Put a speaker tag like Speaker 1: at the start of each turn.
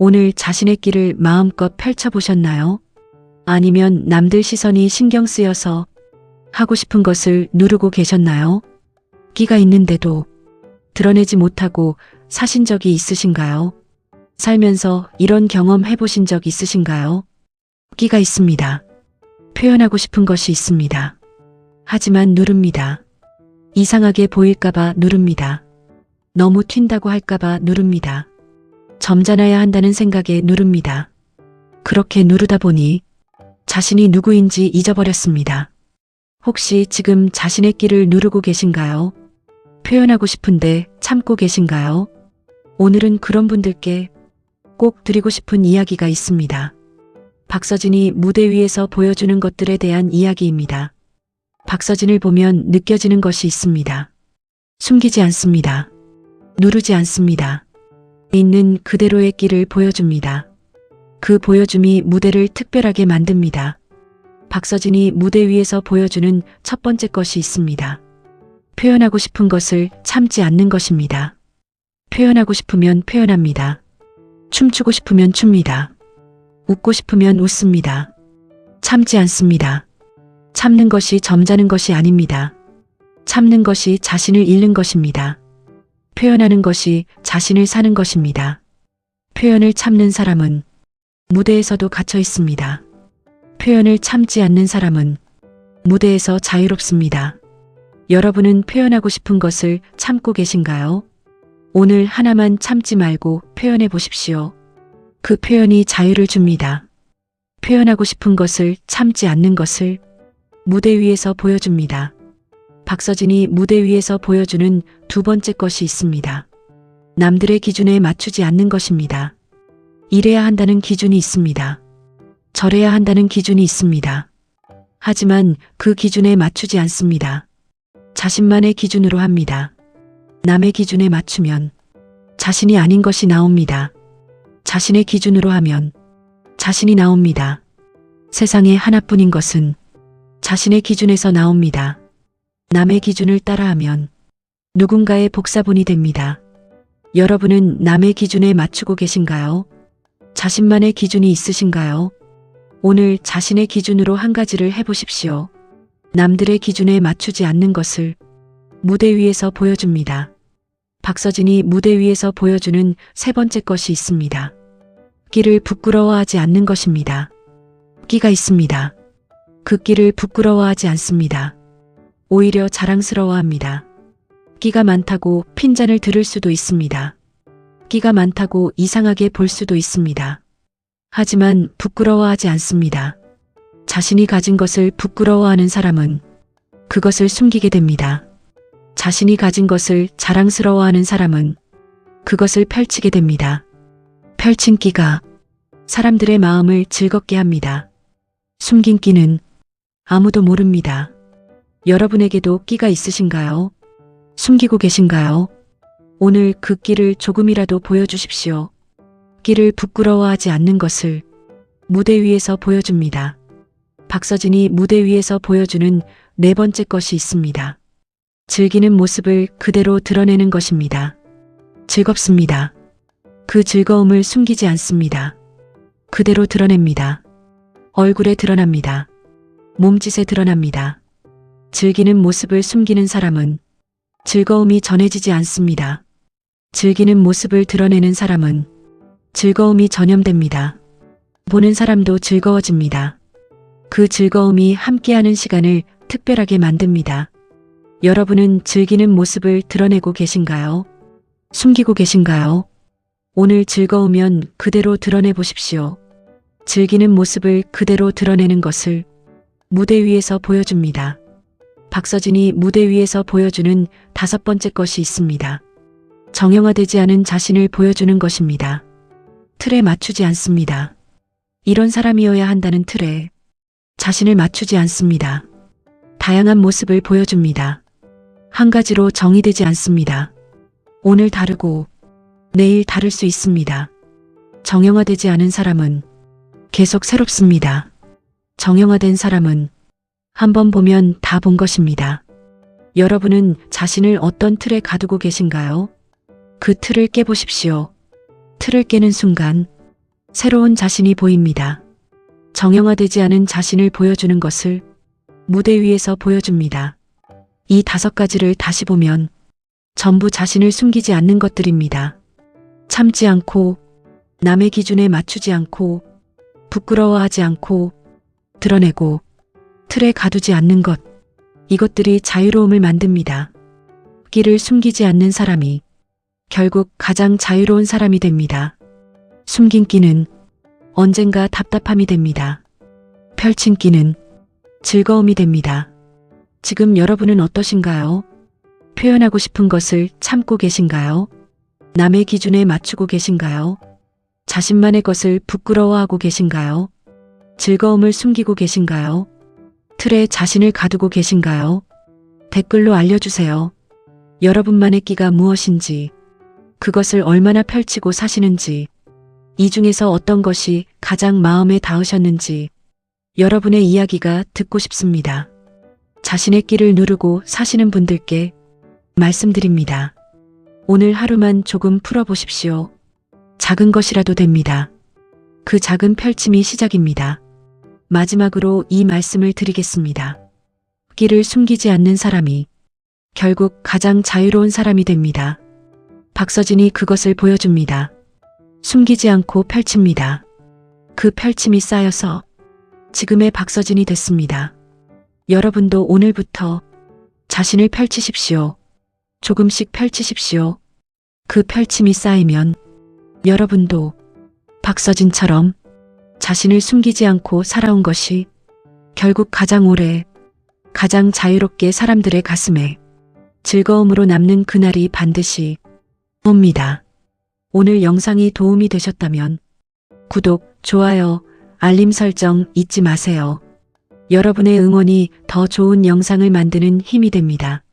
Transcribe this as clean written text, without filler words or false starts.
Speaker 1: 오늘 자신의 길을 마음껏 펼쳐보셨나요? 아니면 남들 시선이 신경 쓰여서 하고 싶은 것을 누르고 계셨나요? 끼가 있는데도 드러내지 못하고 사신 적이 있으신가요? 살면서 이런 경험 해보신 적 있으신가요? 끼가 있습니다. 표현하고 싶은 것이 있습니다. 하지만 누릅니다. 이상하게 보일까봐 누릅니다. 너무 튄다고 할까봐 누릅니다. 점잖아야 한다는 생각에 누릅니다. 그렇게 누르다 보니 자신이 누구인지 잊어버렸습니다. 혹시 지금 자신의 끼를 누르고 계신가요? 표현하고 싶은데 참고 계신가요? 오늘은 그런 분들께 꼭 드리고 싶은 이야기가 있습니다. 박서진이 무대 위에서 보여주는 것들에 대한 이야기입니다. 박서진을 보면 느껴지는 것이 있습니다. 숨기지 않습니다. 누르지 않습니다. 있는 그대로의 끼를 보여줍니다. 그 보여줌이 무대를 특별하게 만듭니다. 박서진이 무대 위에서 보여주는 첫 번째 것이 있습니다. 표현하고 싶은 것을 참지 않는 것입니다. 표현하고 싶으면 표현합니다. 춤추고 싶으면 춥니다. 웃고 싶으면 웃습니다. 참지 않습니다. 참는 것이 점잖은 것이 아닙니다. 참는 것이 자신을 잃는 것입니다. 표현하는 것이 자신을 사는 것입니다. 표현을 참는 사람은 무대에서도 갇혀 있습니다. 표현을 참지 않는 사람은 무대에서 자유롭습니다. 여러분은 표현하고 싶은 것을 참고 계신가요? 오늘 하나만 참지 말고 표현해 보십시오. 그 표현이 자유를 줍니다. 표현하고 싶은 것을 참지 않는 것을 무대 위에서 보여줍니다. 박서진이 무대 위에서 보여주는 두 번째 것이 있습니다. 남들의 기준에 맞추지 않는 것입니다. 이래야 한다는 기준이 있습니다. 저래야 한다는 기준이 있습니다. 하지만 그 기준에 맞추지 않습니다. 자신만의 기준으로 합니다. 남의 기준에 맞추면 자신이 아닌 것이 나옵니다. 자신의 기준으로 하면 자신이 나옵니다. 세상에 하나뿐인 것은 자신의 기준에서 나옵니다. 남의 기준을 따라하면 누군가의 복사본이 됩니다. 여러분은 남의 기준에 맞추고 계신가요? 자신만의 기준이 있으신가요? 오늘 자신의 기준으로 한 가지를 해보십시오. 남들의 기준에 맞추지 않는 것을 무대 위에서 보여줍니다. 박서진이 무대 위에서 보여주는 세 번째 것이 있습니다. 끼를 부끄러워하지 않는 것입니다. 끼가 있습니다. 그 끼를 부끄러워하지 않습니다. 오히려 자랑스러워합니다. 끼가 많다고 핀잔을 들을 수도 있습니다. 끼가 많다고 이상하게 볼 수도 있습니다. 하지만 부끄러워하지 않습니다. 자신이 가진 것을 부끄러워하는 사람은 그것을 숨기게 됩니다. 자신이 가진 것을 자랑스러워하는 사람은 그것을 펼치게 됩니다. 펼친 끼가 사람들의 마음을 즐겁게 합니다. 숨긴 끼는 아무도 모릅니다. 여러분에게도 끼가 있으신가요? 숨기고 계신가요? 오늘 그 끼를 조금이라도 보여주십시오. 끼를 부끄러워하지 않는 것을 무대 위에서 보여줍니다. 박서진이 무대 위에서 보여주는 네 번째 것이 있습니다. 즐기는 모습을 그대로 드러내는 것입니다. 즐겁습니다. 그 즐거움을 숨기지 않습니다. 그대로 드러냅니다. 얼굴에 드러납니다. 몸짓에 드러납니다. 즐기는 모습을 숨기는 사람은 즐거움이 전해지지 않습니다. 즐기는 모습을 드러내는 사람은 즐거움이 전염됩니다. 보는 사람도 즐거워집니다. 그 즐거움이 함께하는 시간을 특별하게 만듭니다. 여러분은 즐기는 모습을 드러내고 계신가요? 숨기고 계신가요? 오늘 즐거우면 그대로 드러내 보십시오. 즐기는 모습을 그대로 드러내는 것을 무대 위에서 보여줍니다. 박서진이 무대 위에서 보여주는 다섯 번째 것이 있습니다. 정형화되지 않은 자신을 보여주는 것입니다. 틀에 맞추지 않습니다. 이런 사람이어야 한다는 틀에 자신을 맞추지 않습니다. 다양한 모습을 보여줍니다. 한 가지로 정의되지 않습니다. 오늘 다르고 내일 다를 수 있습니다. 정형화되지 않은 사람은 계속 새롭습니다. 정형화된 사람은 한번 보면 다 본 것입니다. 여러분은 자신을 어떤 틀에 가두고 계신가요? 그 틀을 깨보십시오. 틀을 깨는 순간 새로운 자신이 보입니다. 정형화되지 않은 자신을 보여주는 것을 무대 위에서 보여줍니다. 이 5가지를 다시 보면 전부 자신을 숨기지 않는 것들입니다. 참지 않고, 남의 기준에 맞추지 않고, 부끄러워하지 않고, 드러내고, 틀에 가두지 않는 것. 이것들이 자유로움을 만듭니다. 끼를 숨기지 않는 사람이 결국 가장 자유로운 사람이 됩니다. 숨긴 끼는 언젠가 답답함이 됩니다. 펼친 끼는 즐거움이 됩니다. 지금 여러분은 어떠신가요? 표현하고 싶은 것을 참고 계신가요? 남의 기준에 맞추고 계신가요? 자신만의 것을 부끄러워하고 계신가요? 즐거움을 숨기고 계신가요? 틀에 자신을 가두고 계신가요? 댓글로 알려주세요. 여러분만의 끼가 무엇인지, 그것을 얼마나 펼치고 사시는지, 이 중에서 어떤 것이 가장 마음에 닿으셨는지 여러분의 이야기가 듣고 싶습니다. 자신의 끼를 누르고 사시는 분들께 말씀드립니다. 오늘 하루만 조금 풀어보십시오. 작은 것이라도 됩니다. 그 작은 펼침이 시작입니다. 마지막으로 이 말씀을 드리겠습니다. 끼를 숨기지 않는 사람이 결국 가장 자유로운 사람이 됩니다. 박서진이 그것을 보여줍니다. 숨기지 않고 펼칩니다. 그 펼침이 쌓여서 지금의 박서진이 됐습니다. 여러분도 오늘부터 자신을 펼치십시오. 조금씩 펼치십시오. 그 펼침이 쌓이면 여러분도 박서진처럼 자신을 숨기지 않고 살아온 것이 결국 가장 오래, 가장 자유롭게 사람들의 가슴에 즐거움으로 남는 그날이 반드시 옵니다. 오늘 영상이 도움이 되셨다면 구독, 좋아요, 알림 설정 잊지 마세요. 여러분의 응원이 더 좋은 영상을 만드는 힘이 됩니다.